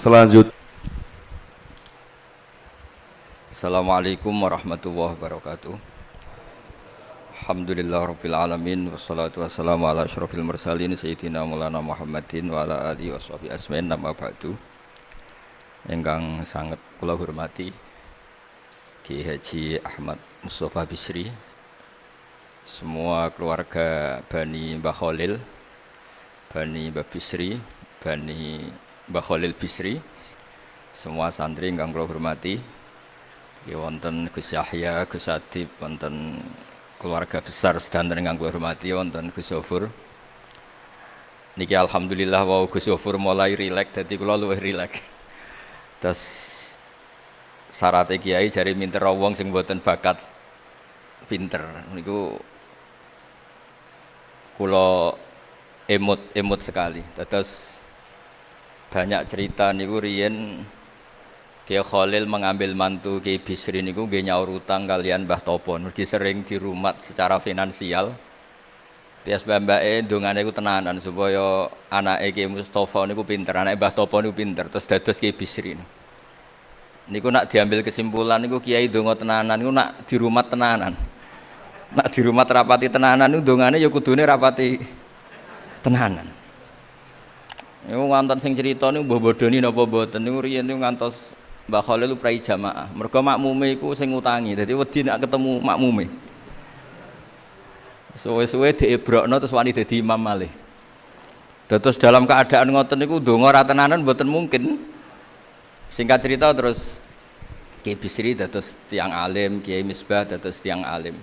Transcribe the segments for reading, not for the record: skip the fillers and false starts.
Selanjutnya, Assalamualaikum warahmatullahi wabarakatuh. Alhamdulillah rabbil alamin wassalatu wassalamu ala asyrofil mursalin sayyidina maulana Muhammadin wa ala alihi washabihi asmain nama ba'du. Ingkang sangat kula hormati Ki Haji Ahmad Mustafa Bisri, semua keluarga Bani Mbah Khalil, Bani Mbah Bisri, Bani Mbah Khalil Bisri, semua santri ingkang kula hormati. Ya wonten Gus Yahya, Gus Adib, wonten keluarga besar sedanten ingkang kula hormati, wonten Gus Zofur. Niki alhamdulillah wau Gus Zofur mulai rileks, dadi kula luwih rileks. Terus syaratnya kiai jari minter wong sing mboten bakat pinter. Niku kula emut sekali. Terus banyak cerita niku riyen Kiai Khalil mengambil mantu Kiai Bisri niku nggih nyaur utang kalian Mbah Topo, mergi sering dirumat secara finansial. Tias mbake ndongane iku tenanan supaya anake Kiai Mustofa niku pinter, anake Mbah Topo niku pinter, terus dados Kiai Bisri. Niku nak diambil kesimpulan niku Kiai ndonga tenanan niku nak dirumat tenanan. Nak dirumat rapati tenanan niku ndongane ya kudune rapati tenanan. Niku ngantos sing crita niku mbah bodoni napa mboten niku riyen niku ngantos Mbah Khalil prai jamaah. Mergo makmume iku sing ngutangi. Dadi wedi nek ketemu makmume. Suwe-suwe diebrokno terus wani dadi imam malih. Terus dalam keadaan ngoten niku ndonga ra tenanan mboten mungkin. Singkat cerita terus Kiai Bisri dados tiyang alim, Kiai Misbah dados tiyang alim.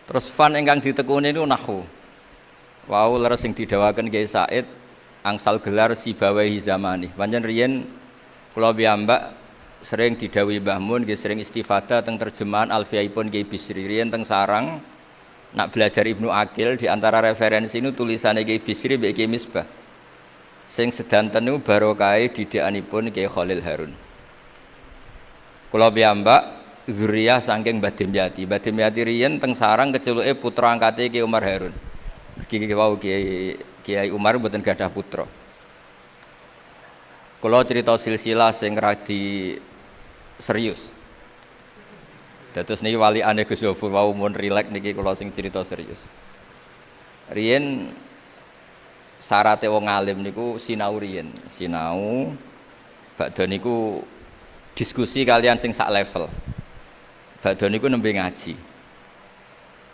Terus fan ingkang ditekuni niku nahwu. Wau leres sing didhawaken Kiai Said angsal gelar Sibawahi zamani. Pancen riyen kula piyambak sering didhawuhi Mbah Mun, nggih sering istifadah teng terjemahan Alfiyaipun Kiai Bisri. Riyen teng sarang nak belajar Ibnu Aqil di antara referensi nu tulisane Kiai Bisri mbek Kiai Misbah. Sing sedanten niku barokahe didikanipun Kiai Khalil Harun. Kula piyambak zuriyah saking Mbah Dimyati. Mbah Dimyati riyen teng sarang keceluke putra angkate Kiai Umar Harun. Mergi wau Kiai Umar mboten gadah putra. Kalau cerita silsilah sing radi serius. Dados niki walikane Gus Zofur wau mun rileks niki kula sing cerita serius. Riyen syaraté wong alim niku sinau riyen, sinau badhe niku diskusi kalian sing sak level. Badhe niku nembe ngaji.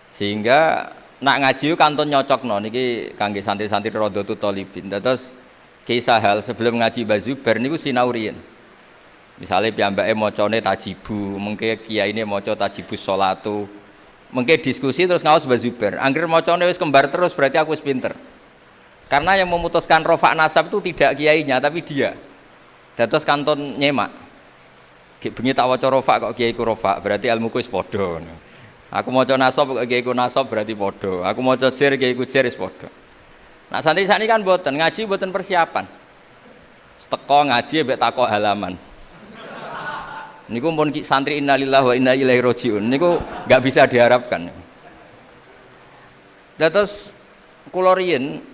Sehingga nak ngaji kantun nyocokno niki kangge santri-santri Radhatul Thalibin. Dados kisah hal sebelum ngaji Mbah Zubair niku sinau riyen. Misale piyambake macane tajibu, mengke kiyaine maca tajibus sholatu. Mengke diskusi terus ngaos Mbah Zubair. Angger macane wis kembar terus berarti aku wis pinter. Karena yang memutuskan rofa nasab itu tidak kiainya tapi dia. Dados kantun nyemak. Ki bengi tak waca rofa kok kiaiku rofa, berarti ilmuku wis padha. Aku maca nasab kok kiaiku nasab berarti padha. Aku maca jer kiaiku jer wis padha. Nah santri sani kan boten ngaji boten persiapan. Teko ngaji mbek takok halaman. Niku pun santri innalillahi wa inna ilaihi rajiun. Niku enggak bisa diharapkan. Terus kula riyen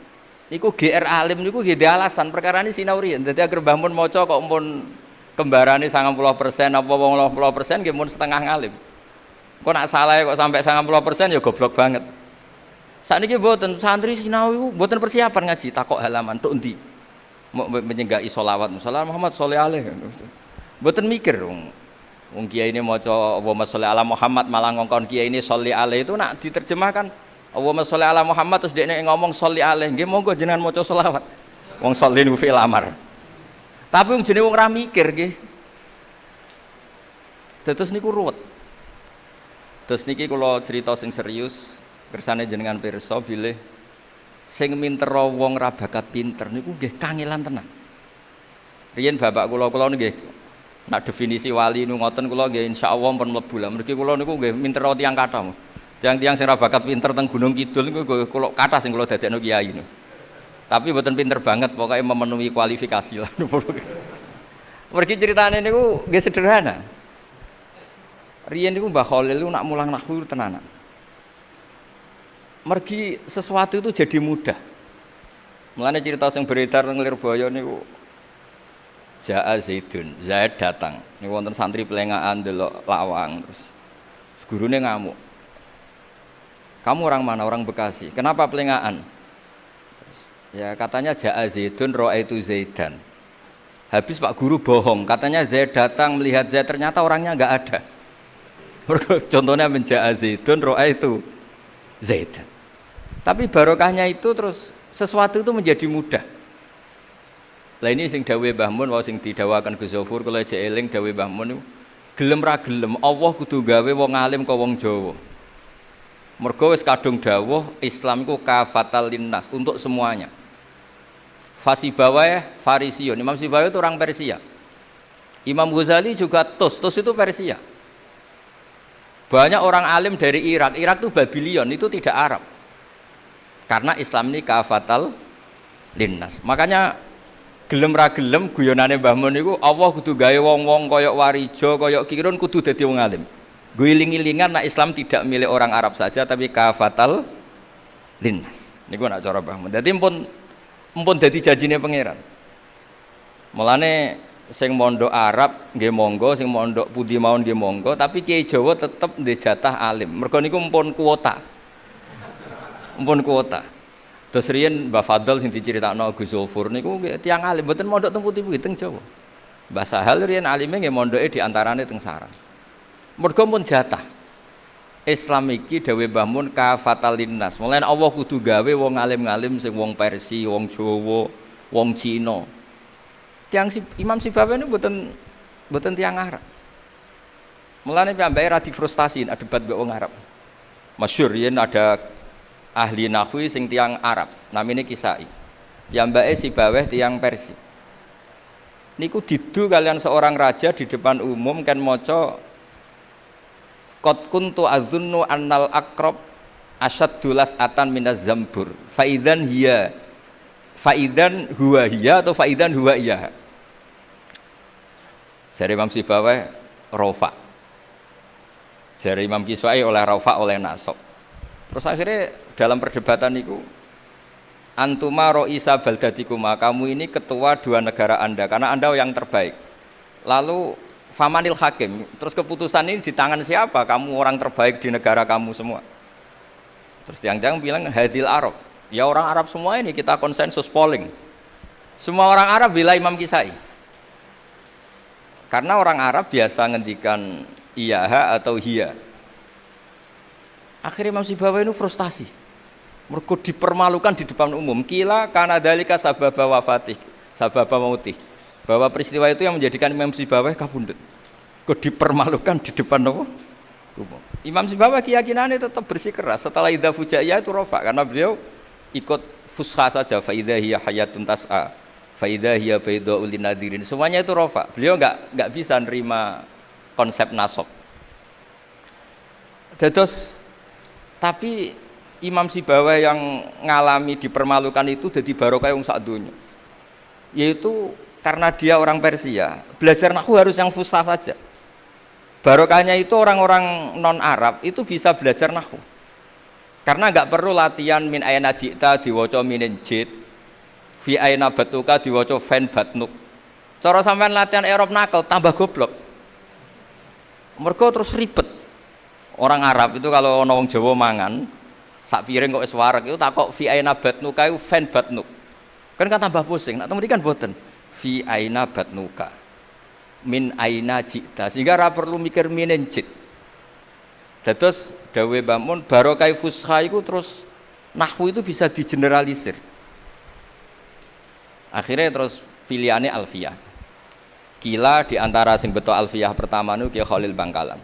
niku GR alim niku nggih alasan perkara ini sinau riyen. Dadi agar Mbah Mun maca kok mun kembarane 90% apa 80% nggih mun setengah ngalim. Kok nak salah kok sampai 90% ya goblok banget. Sakniki mboten santri sinau iku mboten persiapan ngaji takok halaman tok endi. Mau menyenggai sholawat Muhammad Muhammad sholli alaihi. Mboten mikir wong kiai ini maca Allahumma sholli ala Muhammad malah ngongkon kiai ini sholli alaihi itu nak diterjemahkan Allahumma sholli ala Muhammad terus dekne ngomong sholli alaihi nggih monggo jenengan maca sholawat. Wong sholli niku fi'il amar. Tapi wong jenenge wong ra mikir nggih. Terus niku ruwet. Terus niki kula cerita sing serius kersane jenengan pirsa bilih sing minter wong ra bakat pinter niku nggih kangelan tenan. Riyen bapak kula nggih nak definisi wali nu ngoten kula nggih insyaallah pun mlebu lah. Mergi kula niku nggih minter tiyang kathah. Tiang-tiang sing ra bakat pinter teng Gunung Kidul niku kula kathah sing kula dadekno kiai niku. Tapi mboten pinter banget pokoknya memenuhi kualifikasi lah. Mergi ceritane niku nggih sederhana. Riyen niku Mbah Khalil niku nak mulang nahwu tenanan. Mergi sesuatu itu jadi mudah. Mulane cerita sing beredar teng Lirboyo niku Ja'a Zaidun, Zaid datang. Ini wonten santri pelengahan delok lawang terus gurune ngamuk. Kamu orang mana? Orang Bekasi. Kenapa pelengahan? Ya katanya Ja'a Zaidun ra'aitu Zaidan. Habis Pak Guru bohong, katanya Zaid datang melihat Zaid, ternyata orangnya enggak ada. Contohnya Ja'a Zaidun ra'aitu Zaidan. Tapi barokahnya itu terus sesuatu itu menjadi mudah. Lah ini sing dawe Mbah Mun wae sing didawakan Gus Zafur kula jek eling dawe Mbah Mun niku gelem ra gelem Allah kudu gawe wong alim ka wong Jawa. Mergo wis kadung dawuh Islam iku kafatal linnas untuk semuanya. Fasibawai Farisiun, Imam Sibawai itu orang Persia. Imam Ghazali juga Tus itu Persia. Banyak orang alim dari Irak itu Babylon, itu tidak Arab. Karena Islam ini kafatal linnas. Makanya gelem ra gelem guyonane Mbah Mun niku Allah kudu gawe wong-wong kaya Warijo, kaya Kirun kudu dadi wong alim. Guling-gilingan nek Islam tidak milik orang Arab saja tapi kafatal linnas. Niku nak cara Mbah Mun. Dadi mpun dadi janjine pangeran. Mulane sing mondok Arab nggih monggo, sing mondok pundi mawon nggih monggo, tapi Kiai Jawa tetep ndek jatah alim. Mergo niku mpun kuota. Mpun kuota. Terus riyen Mbah Fadl sing diceritakno Gus Zafur niku tiyang alim mboten mondok teng putih-putih teng Jawa. Mbah Sahal riyen alime nggih mondoke di antarane teng Sarang. Mergo pun jatah. Islam iki dawuh Mbah Mun kafatal linnas. Mulane Allah kudu gawe wong alim-alim sing wong Persia, wong Jawa, wong Cina. Tiyang Imam Sibawai niku mboten tiyang Arab. Mulane piyambake ra difrustasi nek debat mbek wong Arab. Masyhur riyen ada ahli nahwi sing tiang Arab namanya Kisai, piyambake Sibawai tiang Persia. Niku didu kalian seorang raja di depan umum kan maca qad kuntu adzunnu annal aqrab asyaddulas atan minaz zambur faidan huwa hiya atau faidan huwa iya. Jare Imam Sibawai rofa, jare Imam Kisai oleh rofa oleh nasab. Terus akhirnya dalam perdebatan itu antuma ro'isa baldatikuma, kamu ini ketua dua negara Anda karena Anda yang terbaik. Lalu famanil hakim, terus keputusan ini di tangan siapa? Kamu orang terbaik di negara kamu semua. Terus tiang-tiang bilang hadil Arab, ya orang Arab semua ini kita konsensus polling. Semua orang Arab bila Imam Kisai. Karena orang Arab biasa ngendikan iyaha atau hiya. Akhirnya Imam Sibawai itu frustasi. Mergo dipermalukan di depan umum. Kila karena dalika sababa wafatih, sababa mautih. Bahwa peristiwa itu yang menjadikan Imam Sibawai kabundut. Kok dipermalukan di depan umum. Imam Sibawai keyakinannya tetap bersikeras. Setelah idza fujaiyah itu rofa karena beliau ikut fusha saja. Fa idza hiya hayatun tas'a. Fa idza hiya bayda'ul linadirin. Semuanya itu rofa. Beliau enggak bisa nerima konsep nasab. Tapi Imam Sibawai yang ngalami dipermalukan itu jadi barokah yang sak dunya. Yaitu karena dia orang Persia, belajar nahwu harus yang fusha saja. Barokahnya itu orang-orang non Arab itu bisa belajar nahwu. Karena enggak perlu latihan min ayna ji'ta diwaca minin jid, fi ayna batuka diwaca fan batnuk. Cara sampean latihan Arab nakal tambah goblok. Mergo terus ribet. Orang Arab itu kalau ono wong Jawa mangan sak piring kok wis wareg itu takok fi aina batnuka iku fan batnuk. Kan tambah pusing. Nek temen kan boten. Fi aina batnuka. Min aina jita. Sehingga ora perlu mikir minen jit. Dados dawuh Mbah Mun barokah fusha iku terus nahwu itu bisa digeneralisir. Akhirnya terus pilihannya alfiyah. Kila di antara sing beto alfiyah pertama niku Kiai Khalil Bangkalan.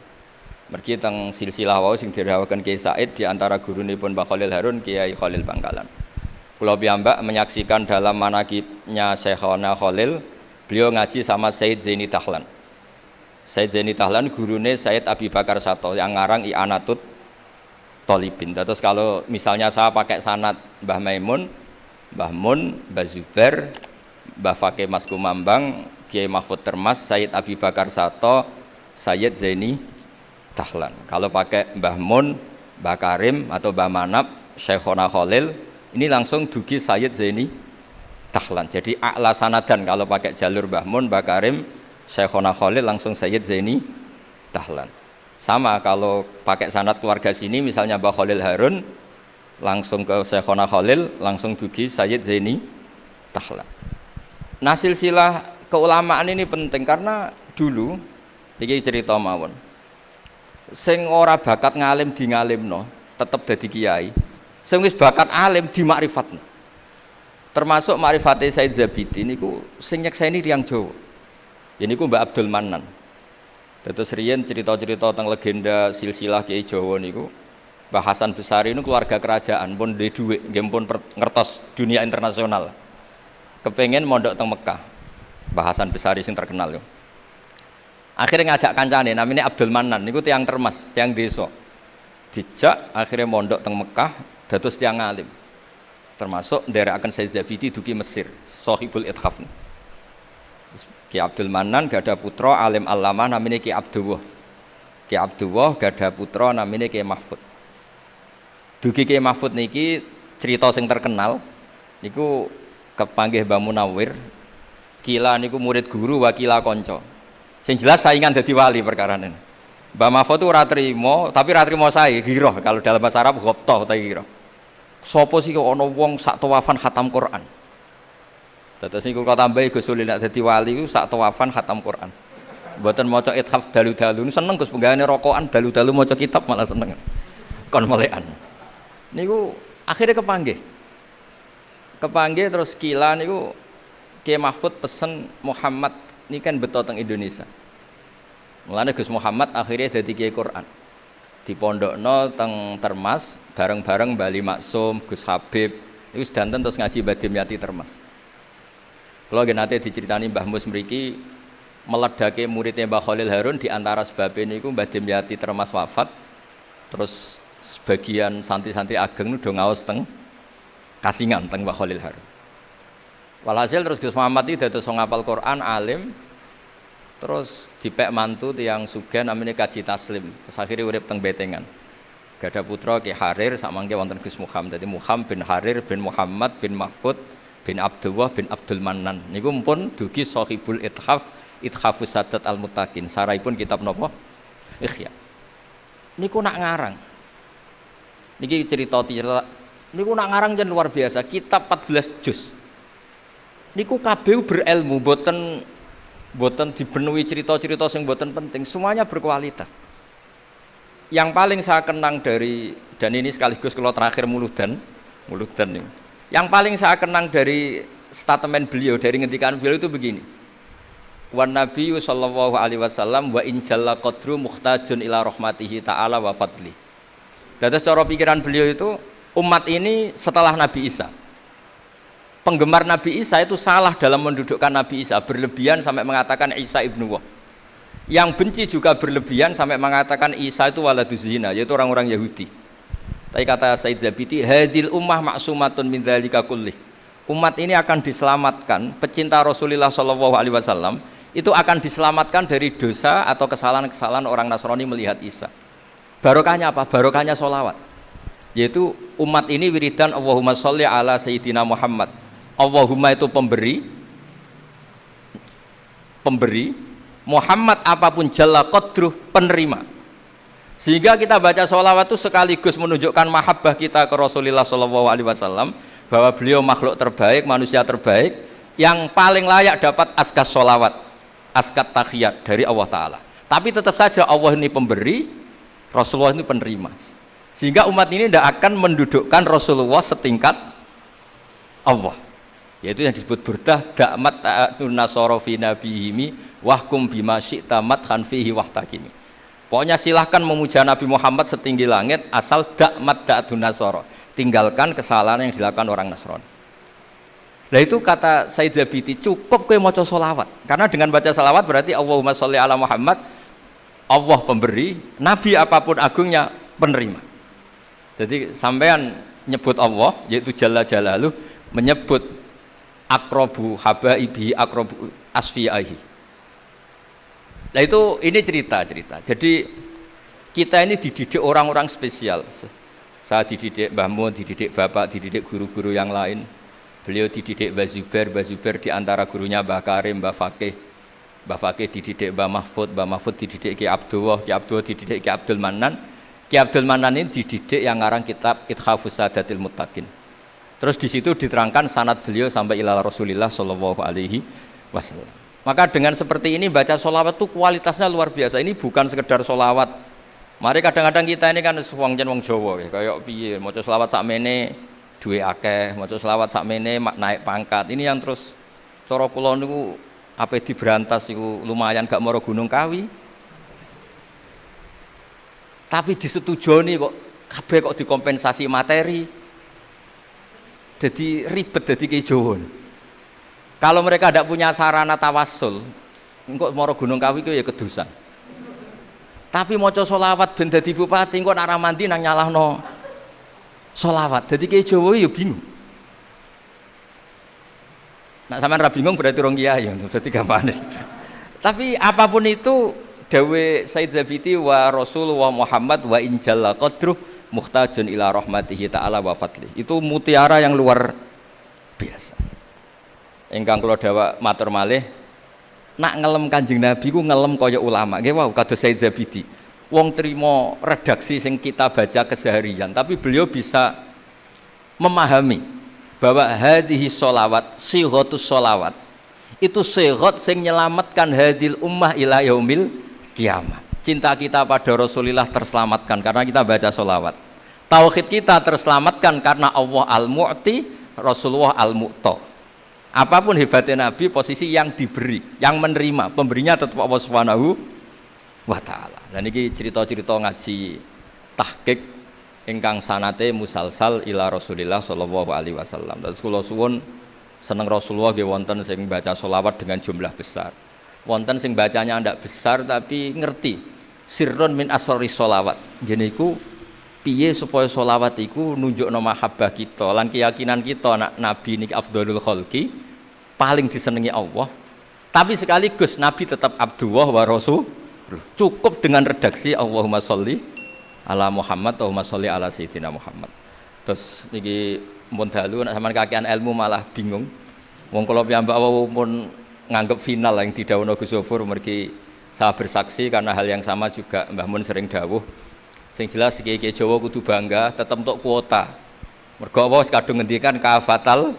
Mergi teng silsilah wau sing dirawaken Kiai Said di antara gurunipun Mbah Khalil Harun Kiai Khalil Bangkalan. Kula piyambak menyaksikan dalam manaqibnya Syekhona Khalil, beliau ngaji sama Said Zaini Tahlan. Said Zaini Tahlan gurune Said Abi Bakar Sato yang ngarang I'anatut Thalibin. Terus kalau misalnya saya pakai sanad Mbah Maimun, Mbah Mun, Mbah Zubair, Mbah Fakih Mas Kumambang, Kiai Mahfud Termas, Said Abi Bakar Sato, Said Zaini Tahlan. Kalau pakai Mbah Mun, Mbah Karim atau Mbah Manap, Syekhona Khalil, ini langsung dugi Sayyid Zaini Dahlan. Jadi a'la sanadan kalau pakai jalur Mbah Mun, Mbah Karim, Syekhona Khalil langsung Sayyid Zaini Dahlan. Sama kalau pakai sanad keluarga sini misalnya Mbah Khalil Harun langsung ke Syekhona Khalil langsung dugi Sayyid Zaini Dahlan. Nah silsilah keulamaan ini penting karena dulu iki cerita mawon. Sing ora bakat ngalim di ngalimno tetep dadi kiai. Sing wis bakat alim di makrifatno. Termasuk makrifate Said Zabidi niku sing nyekseni tiyang Jawa. Ya niku Mbak Abdul Manan. Dados riyen cerita-cerita tentang legenda silsilah Kiai Jawa niku Mbah Hasan Besari niku keluarga kerajaan pun duwe dhuwit, nggih pun ngertos dunia internasional. Kepengen mondok teng Mekah. Mbah Hasan Besari sing terkenal yo. Akhirnya ngajak kancane namanya Abdul Manan niku tiyang termas, tiyang desa. Dijak akhirnya mondok teng Mekah dados tiyang alim. Termasuk nderekaken Said Zabidi dugi Mesir, Shahibul Ithaf. Ki Abdul Manan gada putra alim allamah namanya Ki Abdullah. Ki Abdullah gada putra namanya Ki Mahfud. Dugi Ki Mahfud niki cerita sing terkenal niku kepanggih Mbah Munawir. Kila niku murid guru wakila konco. Sing jelas saingan dadi wali perkara ini. Mbah Mahfud itu ora trimo, tapi ora trimo sae giroh kalau dalam bahasa Arab ghobtoh ta giroh. Sopo sih kok ana wong sak tawafan khatam Quran. Dados niku kula tambahi Gus Sulil nek dadi wali ku sak tawafan khatam Quran. Mboten maca ithaf dalu-dalu seneng Gus penggane rokokan dalu-dalu maca kitab malah seneng. Kon melekan. Niku akhirnya kepanggih. Kepanggih terus kila niku Kiai Mahfud pesen Muhammad ini kan beto teng Indonesia. Mulane Gus Muhammad akhirnya dadi Kiai Quran. Di pondokno teng Termas bareng-bareng Bali Maksum, Gus Habib, niku sedanten terus ngaji Badim Yati Termas. Kalau nate diceritani Mbah Mus mriki meledake muridnya Mbah Khalil Harun di antara sebabnya niku Mbah Dimyati Termas wafat. Terus sebagian santri-santri ageng udah ngaos teng Kasingan teng Mbah Khalil Harun. Walhasil terus Gus Muhammad itu dados ngapal Quran alim. Terus dipek mantu tiyang sugih namanya Kaji Taslim. Terus akhirnya urip teng Betengan. Gada putra Ki Harir sak mangke wonten Gus Muhammad. Dadi Muhammad bin Harir bin Muhammad bin Mahfud bin Abdullah bin Abdul Manan niku pun dugi Shahibul Ithaf Ithafus Sadat Al-Muttaqin saraipun kitab napa Ikhya niku nak ngarang niki cerita niku nak ngarang jan luar biasa kitab 14 juz niku kabeh berilmu boten dipenuhi cerita-cerita sing boten penting semuanya berkualitas yang paling saya kenang dari dan ini sekaligus kalau terakhir muludan ini yang paling saya kenang dari statement beliau, dari ngendikan beliau itu begini. Wan Nabiyyu sallallahu alaihi wasallam wa in jalla qadru muhtajun ila rahmatihi ta'ala wa fadli. Dados cara pikiran beliau itu umat ini setelah Nabi Isa. Penggemar Nabi Isa itu salah dalam mendudukkan Nabi Isa, berlebihan sampai mengatakan Isa ibnu Wah. Yang benci juga berlebihan sampai mengatakan Isa itu waladuz zina, yaitu orang-orang Yahudi. Tapi kata Said Zabidi, hadil ummah maksumatun min dzalika kullih. Umat ini akan diselamatkan, pecinta Rasulullah SAW itu akan diselamatkan dari dosa atau kesalahan-kesalahan orang Nasrani melihat Isa. Barokahnya apa? Barokahnya sholawat. Yaitu umat ini wiridan Allahumma sholli ala Sayyidina Muhammad. Allahumma itu pemberi, Muhammad apapun jalla qadruh penerima. Sehingga kita baca sholawat itu sekaligus menunjukkan mahabbah kita ke Rasulullah SAW bahwa beliau makhluk terbaik, manusia terbaik yang paling layak dapat askas sholawat, askat takhiyat dari Allah Ta'ala. Tapi tetap saja Allah ini pemberi, Rasulullah ini penerima. Sehingga umat ini tidak akan mendudukkan Rasulullah setingkat Allah. Yaitu yang disebut burdah da'mat ta'atun nasara fi nabihimi wahkum bima syi'ta madhan fihi wahtakini. Pokoknya silahkan memuja Nabi Muhammad setinggi langit asal dakmat da'atun nasara, tinggalkan kesalahan yang dilakukan orang Nasrani. Nah itu kata Said Zabidi, cukup kowe maca sholawat, karena dengan baca sholawat berarti Allahumma sholli ala Muhammad, Allah pemberi, Nabi apapun agungnya penerima. Jadi sampean nyebut Allah yaitu Jalla Jalaluh, menyebut akrobu habaibi akrobu asfiyaihi. Nah itu ini cerita. Jadi kita ini dididik orang-orang spesial. Saya dididik Mbah Mun, dididik Bapak, dididik guru-guru yang lain. Beliau dididik Mbah Zubair di antara gurunya Mbah Karim, Mbah Fakih dididik Mbah Mahfud dididik Ki Abdullah dididik Ki Abdul Manan. Ki Abdul Manan ini dididik yang ngarang kitab Ithafus Sadatil Muttaqin. Terus di situ diterangkan sanad beliau sampai ila Rasulillah sallallahu alaihi wasallam. Maka dengan seperti ini baca sholawat itu kualitasnya luar biasa. Ini bukan sekedar sholawat. Mari kadang-kadang kita ini kan wong Jawa ya, kayak piye maca sholawat sakmene duwe akeh, maca selawat sakmene naik pangkat. Ini yang terus cara kula niku ape diberantas iku lumayan gak mara Gunung Kawi. Tapi disetujoni kok kabeh kok dikompensasi materi. Jadi ribet dadi ki Jawa. Kalau mereka tidak punya sarana tawassul, engko mara Gunung Kawi ku ya kedusan. Tapi maca selawat ben dadi bupati engko nek ora mandi nang nyalahno sholawat, jadi kayak Jawa ya bingung. Nak sampean ra bingung berarti rong kiai, jadi gampang. Tapi apapun itu, dawe Said Zabiti wa Rasul wa Muhammad wa injalla qadruh muhtajun ila rahmatihi ta'ala wa fadlih. Itu mutiara yang luar biasa. Ingkang kula dawa matur malih, nak ngelem Kanjeng Nabi ku ngelem kaya ulama. Nggih wau kados Said Zabiti. Wong terima redaksi sing kita baca keseharian, tapi beliau bisa memahami bahwa hadhihi sholawat, sighatus sholawat itu sighat sing nyelamatkan hadil ummah ila yaumil kiamah. Cinta kita pada Rasulullah terselamatkan karena kita baca sholawat. Tauhid kita terselamatkan karena Allah al-Mu'ti, Rasulullah al-Mu'ta. Apapun hebatnya Nabi, posisi yang diberi, yang menerima, pemberinya tetap Allah Subhanahu wa ta'ala. Dan ini cerita-cerita ngaji tahqiq ingkang sanate musalsal ila Rasulillah sallallahu alaihi wasallam. Terus kula suwun seneng Rasulullah nggih wonten sing baca sholawat dengan jumlah besar. Wonten sing bacanya ndak besar tapi ngerti sirrun min asrari sholawat. Ngene iku piye supaya sholawat iku nunjukno mahabbah kita lan keyakinan kita anak Nabi niki afdhalul khalqi, paling disenengi Allah. Tapi sekaligus Nabi tetap Abdullah wa Rasul. Cukup dengan redaksi Allahumma sholli ala Muhammad, Allahumma sholli ala Sayyidina Muhammad. Terus niki mun dalu nek sampean kakean ilmu malah bingung. Wong kula piyambak pun nganggep final yang didhawuhna Gus Zofur mergi saya bersaksi karena hal yang sama juga Mbah Mun sering dawuh. Sing jelas iki Jawa kudu bangga tetep untuk kuota. Mergo Allah kadung ngendikan kafatal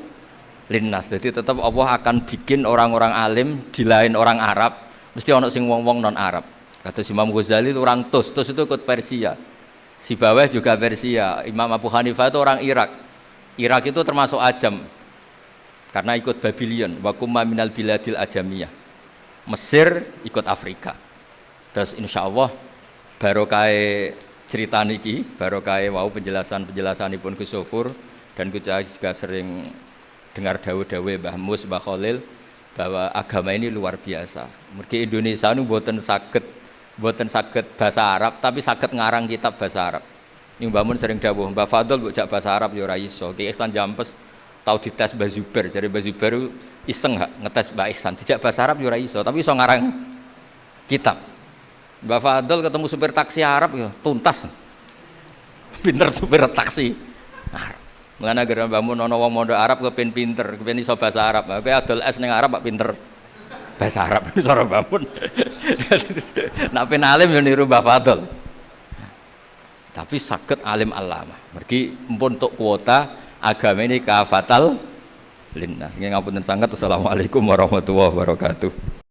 linnas. Jadi tetap Allah akan bikin orang-orang alim di lain orang Arab, mesti ono sing wong-wong non Arab. Kata Imam Ghazali itu orang Tus itu ikut Persia. Si Baweh juga Persia. Imam Abu Hanifah itu orang Irak. Irak itu termasuk Ajam karena ikut Babylon. Wa kumma minal biladil ajamiyah. Mesir ikut Afrika. Terus insya Allah barokah cerita niki, barokah wau penjelasanipun Gus Zofur dan kita juga sering dengar dawuh-dawuh Mbah Mus, Mbah Khalil bahwa agama ini luar biasa. Mergi Indonesia nu mboten saged bahasa Arab tapi saged ngarang kitab bahasa Arab. Ini Mbah Mun sering dawuh, Mbah Fadl mbok jak bahasa Arab ya ora iso. Ki Ihsan Jampes tau dites Mbah Zubair, jare Mbah Zubair iseng gak ngetes Mbah Ihsan, dijak bahasa Arab ya ora iso, tapi iso ngarang kitab. Mbah Fadl ketemu supir taksi Arab ya tuntas. Pinter supir taksi Arab. Mengana gara Mbah Mun ana wong mondok Arab kepen pinter, kepen iso bahasa Arab. Kowe adol es ning Arab kok pinter bahasa Arab cara Mbah Mun. Nek pen alim yo niru Mbah Fadl. Tapi saged alim alama. Mergi empun untuk kuota agama ini kafatal linnas. Nggih ngapunten sanget. Wassalamualaikum warahmatullahi wabarakatuh.